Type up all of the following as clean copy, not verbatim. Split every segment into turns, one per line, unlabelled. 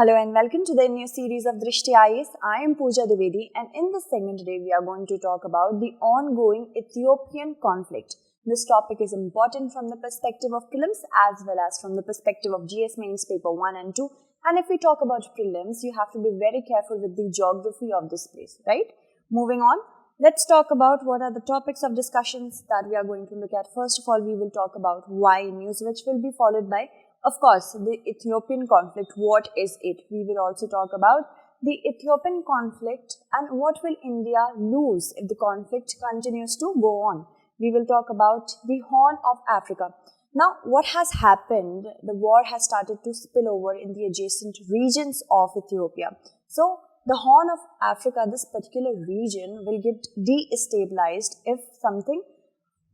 Hello and welcome to the new series of Drishti IAS. I am Pooja Dwivedi, and in this segment today we are going to talk about the ongoing Ethiopian conflict. This topic is important from the perspective of prelims as well as from the perspective of GS Mains paper 1 and 2. And if we talk about prelims, you have to be very careful with the geography of this place, right? Moving on, let's talk about what are the topics of discussions that we are going to look at. First of all, we will talk about why news, which will be followed by, of course, the Ethiopian conflict. What is it? We will also talk about the Ethiopian conflict and what will India lose if the conflict continues to go on. We will talk about the Horn of Africa. Now, what has happened? The war has started to spill over in the adjacent regions of Ethiopia. So, the Horn of Africa, this particular region, will get destabilized if something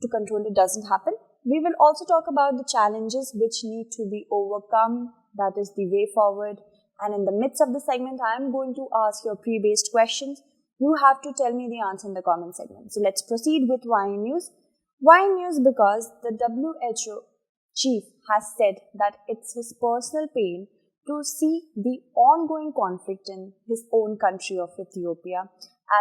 to control it doesn't happen. We will also talk about the challenges which need to be overcome, that is the way forward. And in the midst of the segment, I am going to ask your pre-based questions. You have to tell me the answer in the comment segment. So let's proceed with why news. Why news? Because the WHO chief has said that it's his personal pain to see the ongoing conflict in his own country of Ethiopia,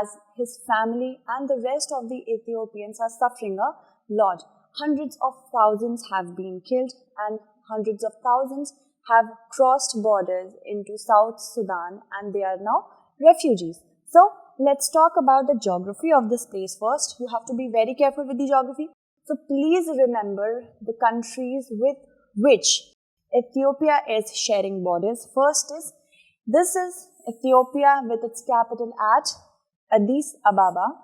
as his family and the rest of the Ethiopians are suffering a lot. Hundreds of thousands have been killed and hundreds of thousands have crossed borders into South Sudan and they are now refugees. So, let's talk about the geography of this place first. You have to be very careful with the geography. So, please remember the countries with which Ethiopia is sharing borders. First this is Ethiopia with its capital at Addis Ababa.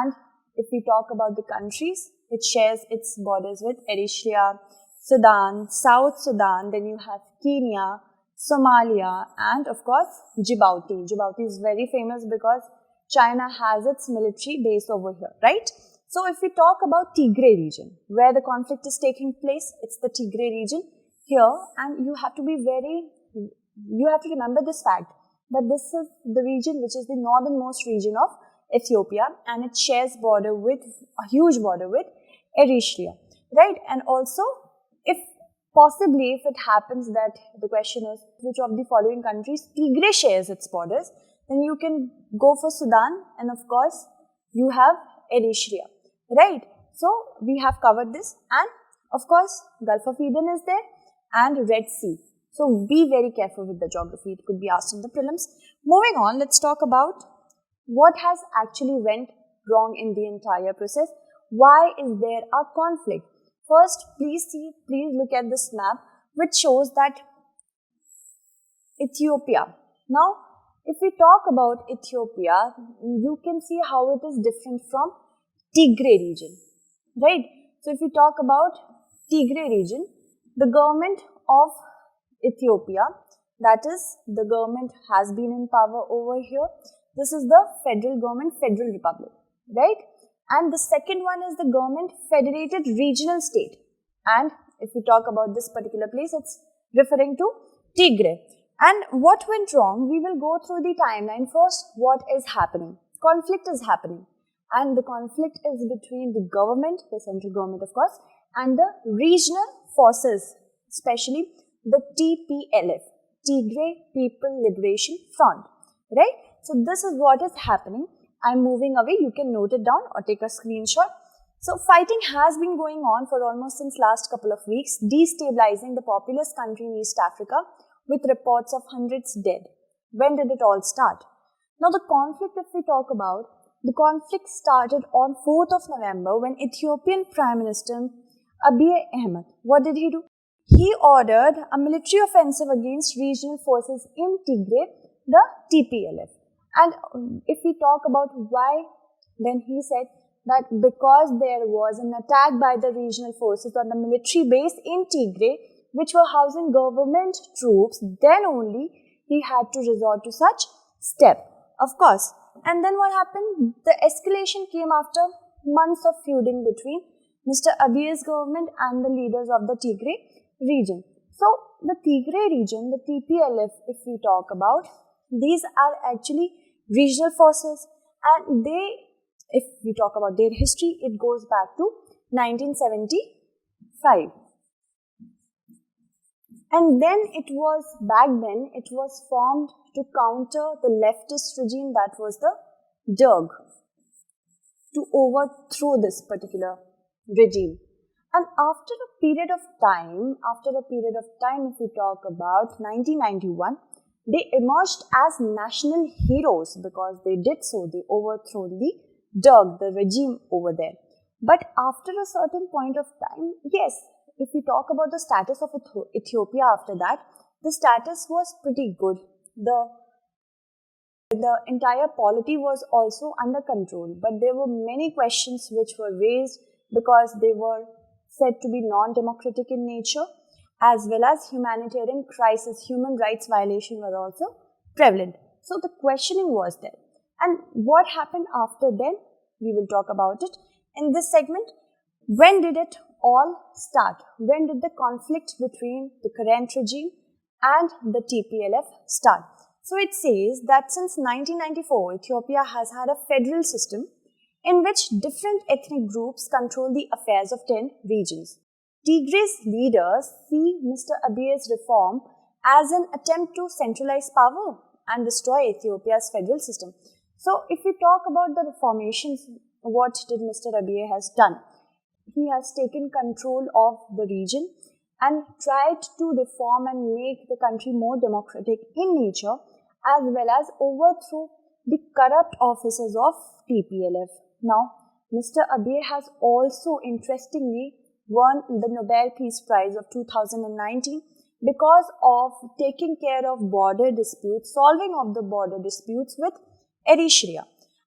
And if we talk about the countries, it shares its borders with Eritrea, Sudan, South Sudan, then you have Kenya, Somalia, and of course, Djibouti. Djibouti is very famous because China has its military base over here, right? So, if we talk about Tigray region, where the conflict is taking place, it's the Tigray region here, and you have to remember this fact that this is the region which is the northernmost region of Ethiopia, and it shares a huge border with Eritrea, right? And also, if it happens that the question is which of the following countries Tigray shares its borders, then you can go for Sudan, and of course, you have Eritrea, right? So, we have covered this, and of course, Gulf of Eden is there, and Red Sea. So, be very careful with the geography. It could be asked in the prelims. Moving on, let's talk about what has actually went wrong in the entire process. Why is there a conflict? First, please look at this map which shows that Ethiopia. Now, if we talk about Ethiopia, you can see how it is different from Tigray region, right? So, if we talk about Tigray region, the government of Ethiopia, that is, the government has been in power over here. This is the federal government, federal republic, right? And the second one is the government federated regional state. And if we talk about this particular place, it's referring to Tigray. And what went wrong? We will go through the timeline. First, what is happening? Conflict is happening. And the conflict is between the government, the central government of course, and the regional forces, especially the TPLF, Tigray People Liberation Front, right? So, this is what is happening. I'm moving away. You can note it down or take a screenshot. So, fighting has been going on for almost since last couple of weeks, destabilizing the populous country in East Africa with reports of hundreds dead. When did it all start? Now, the conflict, if we talk about, the conflict started on 4th of November when Ethiopian Prime Minister Abiy Ahmed, what did he do? He ordered a military offensive against regional forces in Tigray, the TPLF. And if we talk about why, then he said that because there was an attack by the regional forces on the military base in Tigray, which were housing government troops, then only he had to resort to such step, of course. And then what happened? The escalation came after months of feuding between Mr. Abiy's government and the leaders of the Tigray region. So, the Tigray region, the TPLF, if we talk about, these are actually regional forces, and if we talk about their history, it goes back to 1975. And then back then, it was formed to counter the leftist regime, that was the Derg, to overthrow this particular regime. And after a period of time, if we talk about 1991, they emerged as national heroes because they did so. They overthrown the Derg, the regime over there. But after a certain point of time, yes, if we talk about the status of Ethiopia after that, the status was pretty good. The entire polity was also under control, but there were many questions which were raised because they were said to be non-democratic in nature, as well as humanitarian crisis, human rights violation were also prevalent. So the questioning was there. And what happened after then? We will talk about it in this segment. When did it all start? When did the conflict between the current regime and the TPLF start? So it says that since 1994, Ethiopia has had a federal system in which different ethnic groups control the affairs of 10 regions. Tigray's leaders see Mr. Abiy's reform as an attempt to centralize power and destroy Ethiopia's federal system. So if we talk about the reformations, what did Mr. Abiy has done? He has taken control of the region and tried to reform and make the country more democratic in nature, as well as overthrow the corrupt officers of TPLF. Now, Mr. Abiy has also interestingly won the Nobel Peace Prize of 2019 because of taking care of border disputes, solving of the border disputes with Eritrea.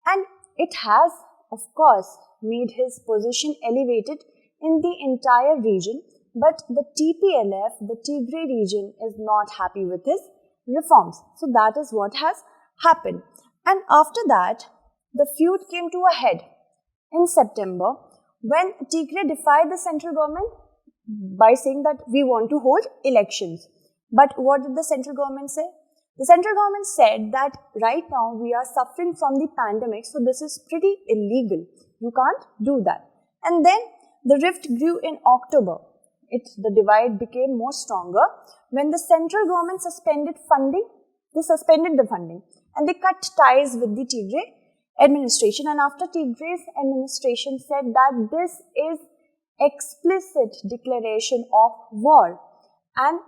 And it has, of course, made his position elevated in the entire region, but the TPLF, the Tigray region, is not happy with his reforms. So that is what has happened. And after that, the feud came to a head in September when Tigray defied the central government by saying that we want to hold elections. But what did the central government say? The central government said that right now we are suffering from the pandemic, so this is pretty illegal. You can't do that. And then the rift grew in October. The divide became more stronger when the central government suspended funding. They suspended the funding and they cut ties with the Tigray administration. And after Tigray's administration said that this is explicit declaration of war, and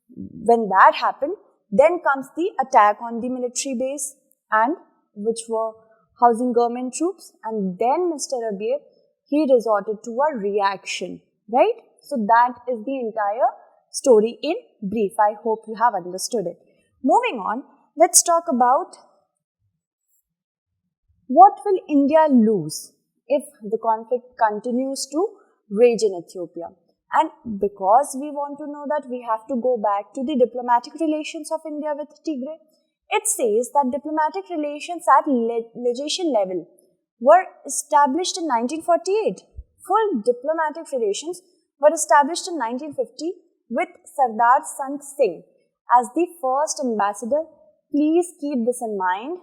when that happened, then comes the attack on the military base, and which were housing government troops, and then Mr. Abiy, he resorted to a reaction, right? So that is the entire story in brief. I hope you have understood it. Moving on, let's talk about what will India lose if the conflict continues to rage in Ethiopia. And because we want to know that, we have to go back to the diplomatic relations of India with Tigray. It says that diplomatic relations at legation level were established in 1948. Full diplomatic relations were established in 1950 with Sardar Sant Singh as the first ambassador. Please keep this in mind.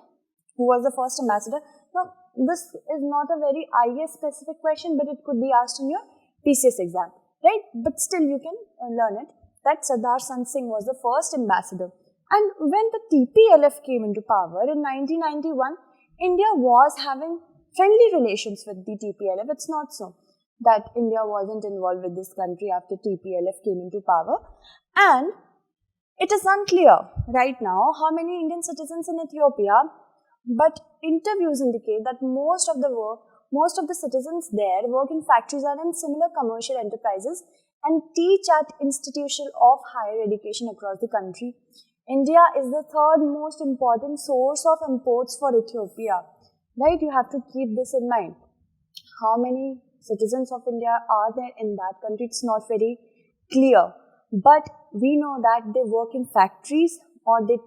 Who was the first ambassador? Now, this is not a very IAS specific question, but it could be asked in your PCS exam, right? But still you can learn it, that Sardar Sant Singh was the first ambassador. And when the TPLF came into power in 1991, India was having friendly relations with the TPLF. It's not so that India wasn't involved with this country after TPLF came into power. And it is unclear right now how many Indian citizens in Ethiopia, but interviews indicate that most of the citizens there work in factories and in similar commercial enterprises and teach at institutions of higher education across the country. India is the third most important source of imports for Ethiopia, right? You have to keep this in mind. How many citizens of India are there in that country? It's not very clear, but we know that they work in factories or they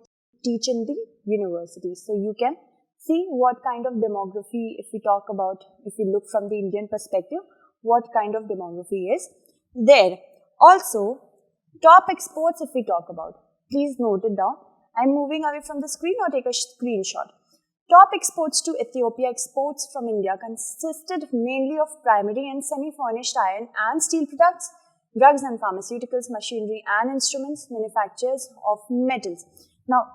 teach in the universities. So you can see what kind of demography, if we look from the Indian perspective, what kind of demography is there. Also, top exports, if we talk about, please note it down. I'm moving away from the screen or take a screenshot. Top exports to Ethiopia. Exports from India consisted mainly of primary and semi-furnished iron and steel products, drugs and pharmaceuticals, machinery and instruments, manufacturers of metals. Now,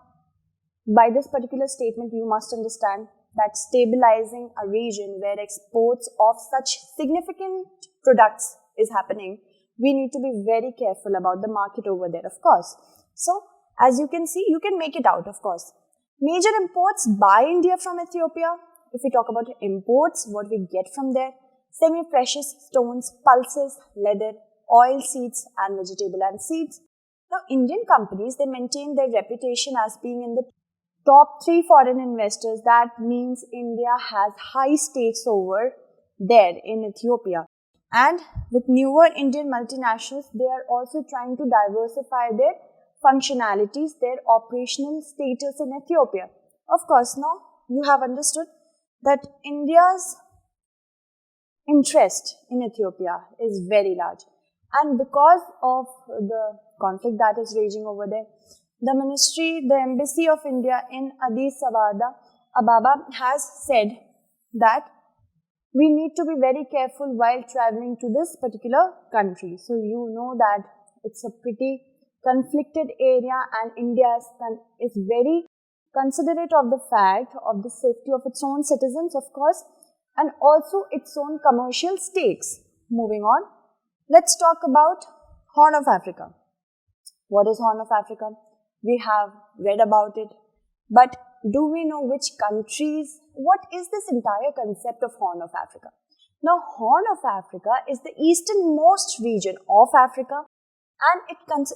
by this particular statement, you must understand that stabilizing a region where exports of such significant products is happening, we need to be very careful about the market over there, of course. So, as you can see, you can make it out, of course. Major imports by India from Ethiopia. If we talk about imports, what we get from there, semi-precious stones, pulses, leather, oil seeds and vegetable and seeds. Now, Indian companies, they maintain their reputation as being in the top 3 foreign investors. That means India has high stakes over there in Ethiopia. And with newer Indian multinationals, they are also trying to diversify their functionalities, their operational status in Ethiopia. Of course, now you have understood that India's interest in Ethiopia is very large. And because of the conflict that is raging over there, the embassy of India in Addis Ababa has said that we need to be very careful while traveling to this particular country. So you know that it's a pretty conflicted area and India is very considerate of the fact of the safety of its own citizens, of course, and also its own commercial stakes. Moving on, let's talk about Horn of Africa. What is Horn of Africa? We have read about it, but do we know which countries? What is this entire concept of Horn of Africa? Now, Horn of Africa is the easternmost region of Africa, and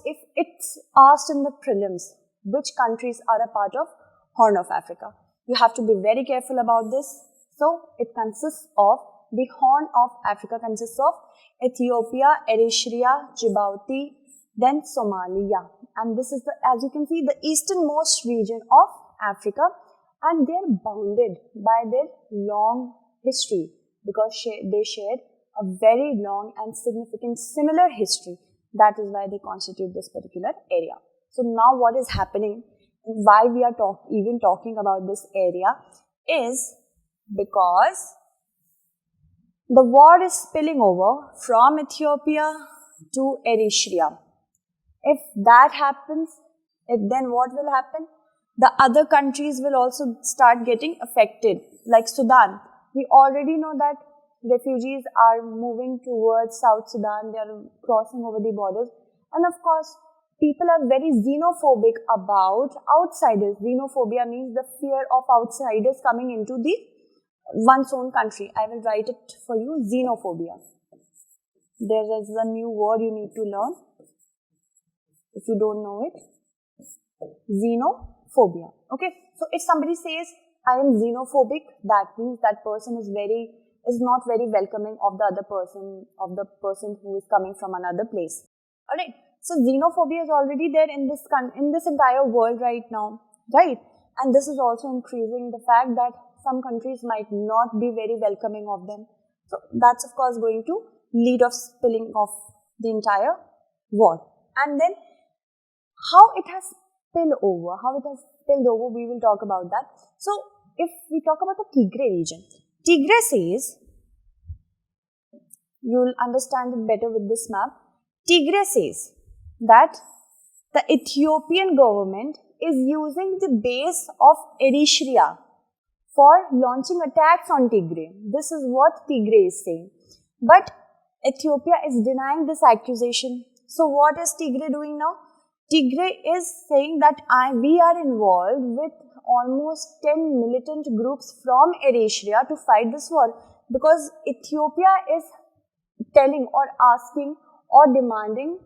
if it's asked in the prelims, which countries are a part of Horn of Africa? You have to be very careful about this. So, it consists of, the Horn of Africa consists of Ethiopia, Eritrea, Djibouti, then Somalia. And this is as you can see, the easternmost region of Africa, and they are bounded by their long history because they shared a very long and significant similar history. That is why they constitute this particular area. So now what is happening, why we are even talking about this area, is because the war is spilling over from Ethiopia to Eritrea. If that happens, then what will happen? The other countries will also start getting affected, like Sudan. We already know that refugees are moving towards South Sudan, they are crossing over the borders. And of course, people are very xenophobic about outsiders. Xenophobia means the fear of outsiders coming into one's own country. I will write it for you, xenophobia. There is a new word you need to learn if you don't know it. Xenophobia. Okay, so if somebody says I am xenophobic, that means that person is not very welcoming of the other person who is coming from another place. Alright, so xenophobia is already there in this entire world right now, right? And this is also increasing the fact that some countries might not be very welcoming of them. So that's of course going to lead of spilling of the entire war. And then how it has spilled over, we will talk about that. So if we talk about the Tigray region, Tigray says, you will understand it better with this map. Tigray says that the Ethiopian government is using the base of Eritrea for launching attacks on Tigray. This is what Tigray is saying. But Ethiopia is denying this accusation. So what is Tigray doing now? Tigray is saying that we are involved with almost 10 militant groups from Eritrea to fight this war, because Ethiopia is telling or asking or demanding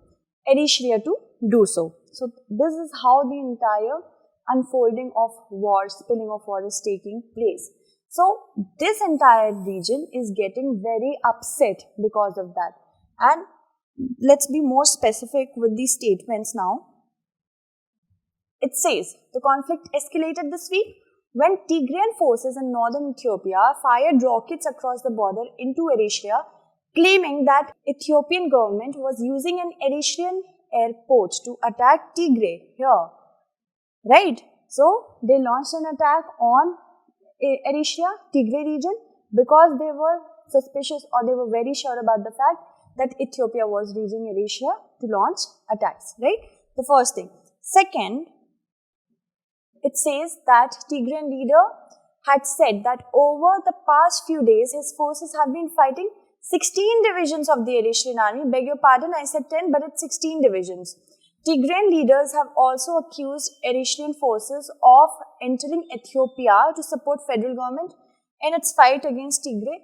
Eritrea to do so. So this is how the entire unfolding of war, spilling of war is taking place. So this entire region is getting very upset because of that. And let's be more specific with these statements now. It says, the conflict escalated this week when Tigrayan forces in northern Ethiopia fired rockets across the border into Eritrea, claiming that Ethiopian government was using an Eritrean airport to attack Tigray here. Right? So, they launched an attack on Eritrea, Tigray region, because they were suspicious or they were very sure about the fact that Ethiopia was using Eritrea to launch attacks, right? The first thing. Second, it says that Tigrayan leader had said that over the past few days, his forces have been fighting 16 divisions of the Eritrean army. Beg your pardon, I said 10, but it's 16 divisions. Tigrayan leaders have also accused Eritrean forces of entering Ethiopia to support federal government in its fight against Tigray.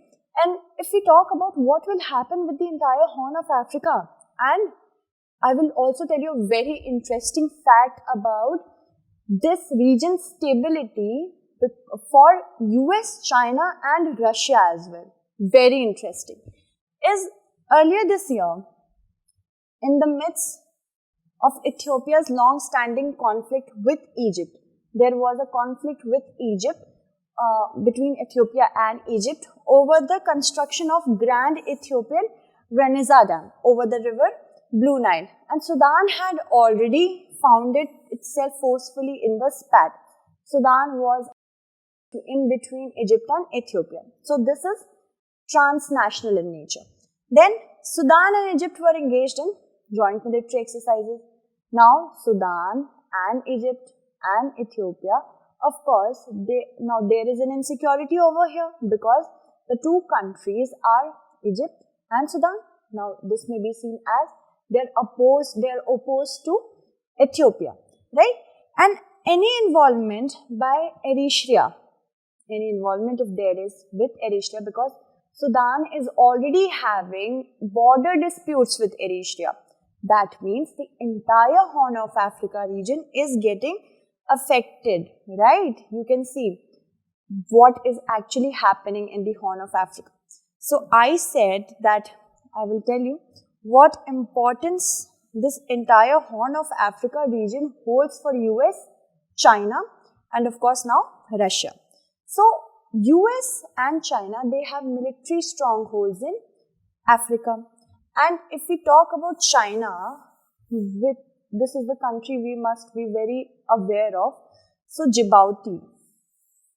And if we talk about what will happen with the entire Horn of Africa, and I will also tell you a very interesting fact about this region's stability for US, China and Russia as well. Very interesting. Is earlier this year, in the midst of Ethiopia's long-standing conflict with Egypt, there was a conflict with Egypt between Ethiopia and Egypt over the construction of Grand Ethiopian Renaissance Dam over the river Blue Nile. And Sudan had already founded itself forcefully in the spat. Sudan was in between Egypt and Ethiopia. So this is transnational in nature. Then Sudan and Egypt were engaged in joint military exercises. Now Sudan and Egypt and Ethiopia, of course, now there is an insecurity over here because the two countries are Egypt and Sudan. Now this may be seen as they're opposed to Ethiopia, right? And any involvement by Eritrea, any involvement if there is with Eritrea, because Sudan is already having border disputes with Eritrea. That means the entire Horn of Africa region is getting affected, right? You can see what is actually happening in the Horn of Africa. So I said that I will tell you what importance this entire Horn of Africa region holds for US, China and of course now Russia. So US and China, they have military strongholds in Africa. And if we talk about China, this is the country we must be very aware of. So Djibouti,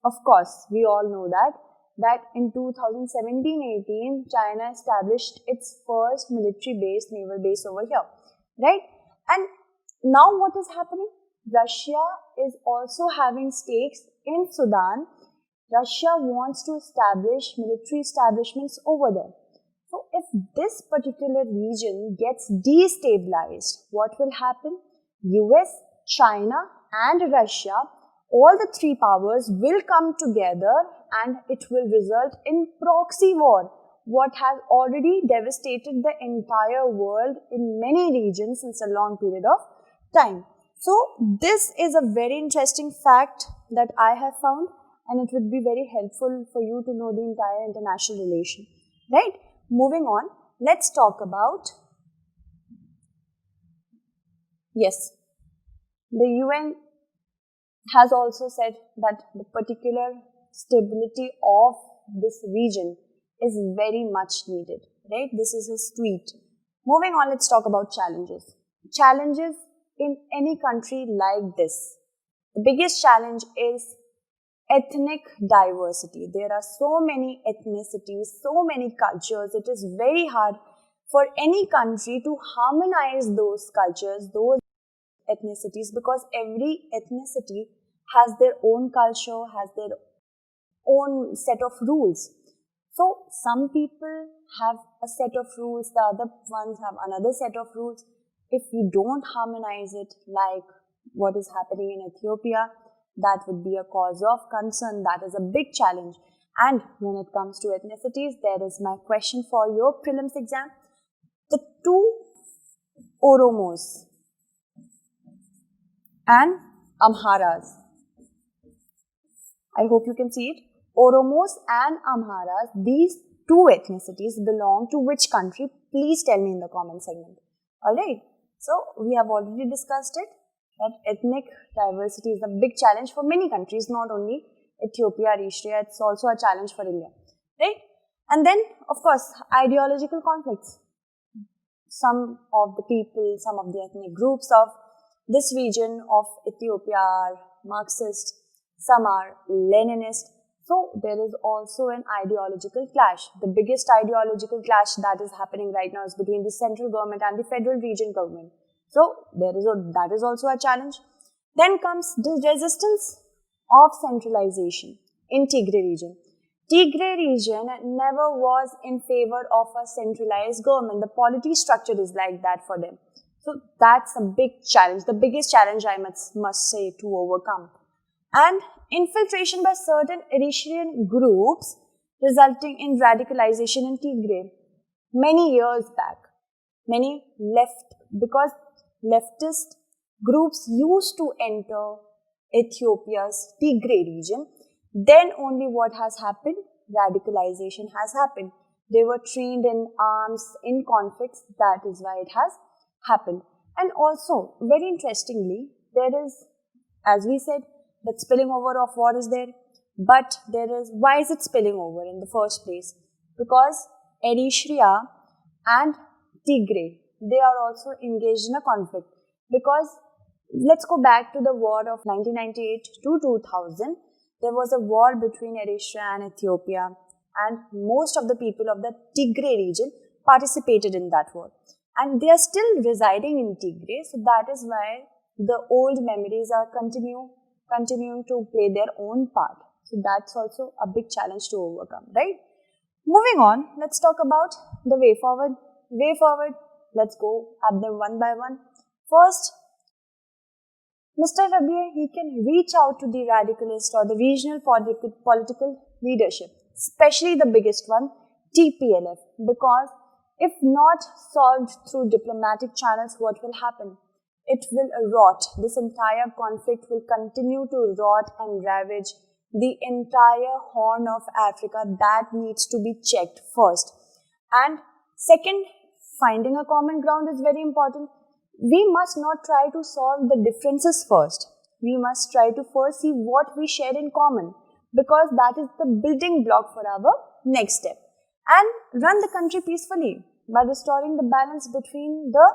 of course, we all know that in 2017-18, China established its first military base, naval base over here, right? And now what is happening? Russia is also having stakes in Sudan. Russia wants to establish military establishments over there. So if this particular region gets destabilized, what will happen? US, China and Russia, all the three powers will come together and it will result in proxy war, what has already devastated the entire world in many regions since a long period of time. So this is a very interesting fact that I have found, and it would be very helpful for you to know the entire international relation, right? Moving on, let's talk about, yes, the UN has also said that the particular stability of this region is very much needed, right? This is his tweet. Moving on, let's talk about challenges. Challenges in any country like this. The biggest challenge is ethnic diversity. There are so many ethnicities, so many cultures. It is very hard for any country to harmonize those cultures, those ethnicities, because every ethnicity has their own culture, has their own set of rules. So some people have a set of rules, the other ones have another set of rules. If we don't harmonize it like what is happening in Ethiopia, that would be a cause of concern. That is a big challenge. And when it comes to ethnicities, there is my question for your prelims exam. The two Oromos and Amharas. I hope you can see it. Oromos and Amharas, these two ethnicities belong to which country? Please tell me in the comment segment. Alright, so we have already discussed it, that ethnic diversity is a big challenge for many countries, not only Ethiopia, Eritrea, it's also a challenge for India, right? And then, of course, ideological conflicts. Some of the people, some of the ethnic groups of this region of Ethiopia are Marxist, some are Leninist, So there is also an ideological clash. The biggest ideological clash that is happening right now is between the central government and the federal region government. So that is also a challenge. Then comes the resistance of centralization in Tigray region. Tigray region never was in favor of a centralized government. The polity structure is like that for them. So that's a big challenge, the biggest challenge I must say to overcome. And infiltration by certain Eritrean groups resulting in radicalization in Tigray. Many years back, because leftist groups used to enter Ethiopia's Tigray region, then only what has happened? Radicalization has happened. They were trained in arms, in conflicts, that is why it has happened. And also, very interestingly, there is, as we said, that spilling over of war is there, but why is it spilling over in the first place? Because Eritrea and Tigray, they are also engaged in a conflict. Because let's go back to the war of 1998 to 2000. There was a war between Eritrea and Ethiopia, and most of the people of the Tigray region participated in that war. And they are still residing in Tigray, so that is why the old memories are continuing to play their own part. So that's also a big challenge to overcome, right? Moving on, let's talk about the way forward. Way forward, let's go at them one by one. First, Mr. Rabier, he can reach out to the radicalist or the regional political leadership, especially the biggest one, TPLF, because if not solved through diplomatic channels, what will happen? It will rot. This entire conflict will continue to rot and ravage the entire Horn of Africa. That needs to be checked first. And second, finding a common ground is very important. We must not try to solve the differences first. We must try to first see what we share in common, because that is the building block for our next step. And run the country peacefully by restoring the balance between the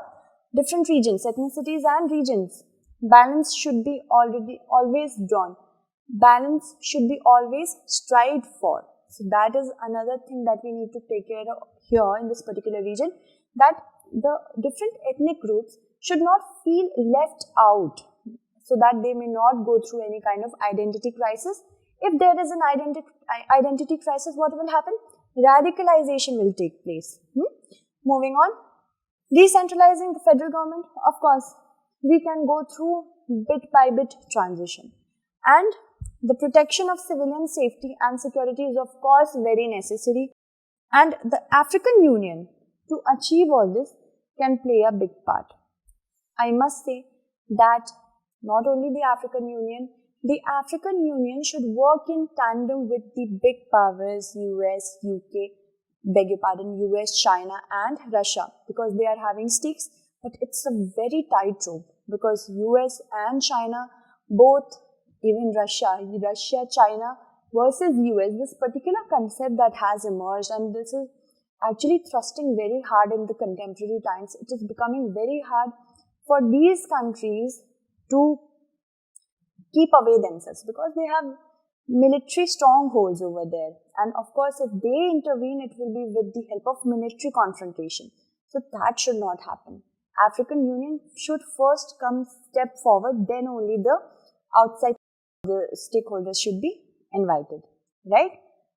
different regions, ethnicities and regions. Balance should be always drawn. Balance should be always strived for. So that is another thing that we need to take care of here in this particular region, that the different ethnic groups should not feel left out, so that they may not go through any kind of identity crisis. If there is an identity crisis, what will happen? Radicalization will take place. Moving on, decentralizing the federal government. Of course, we can go through bit by bit transition. And the protection of civilian safety and security is of course very necessary. And the African Union, to achieve all this, can play a big part. I must say that not only the African Union should work in tandem with the big powers, US, UK, US, China and Russia, because they are having stakes, but it's a very tight rope, because US and China, both, even Russia, China versus US, this particular concept that has emerged, and this is actually thrusting very hard in the contemporary times. It is becoming very hard for these countries to keep away themselves, because they have military strongholds over there. And of course, if they intervene, it will be with the help of military confrontation. So that should not happen. African Union should first step forward, then only the outside stakeholders should be invited, right?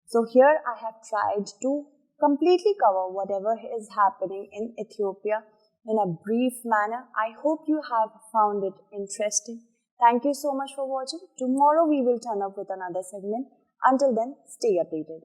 So here I have tried to completely cover whatever is happening in Ethiopia in a brief manner. I hope you have found it interesting. Thank you so much for watching. Tomorrow we will turn up with another segment. Until then, stay updated.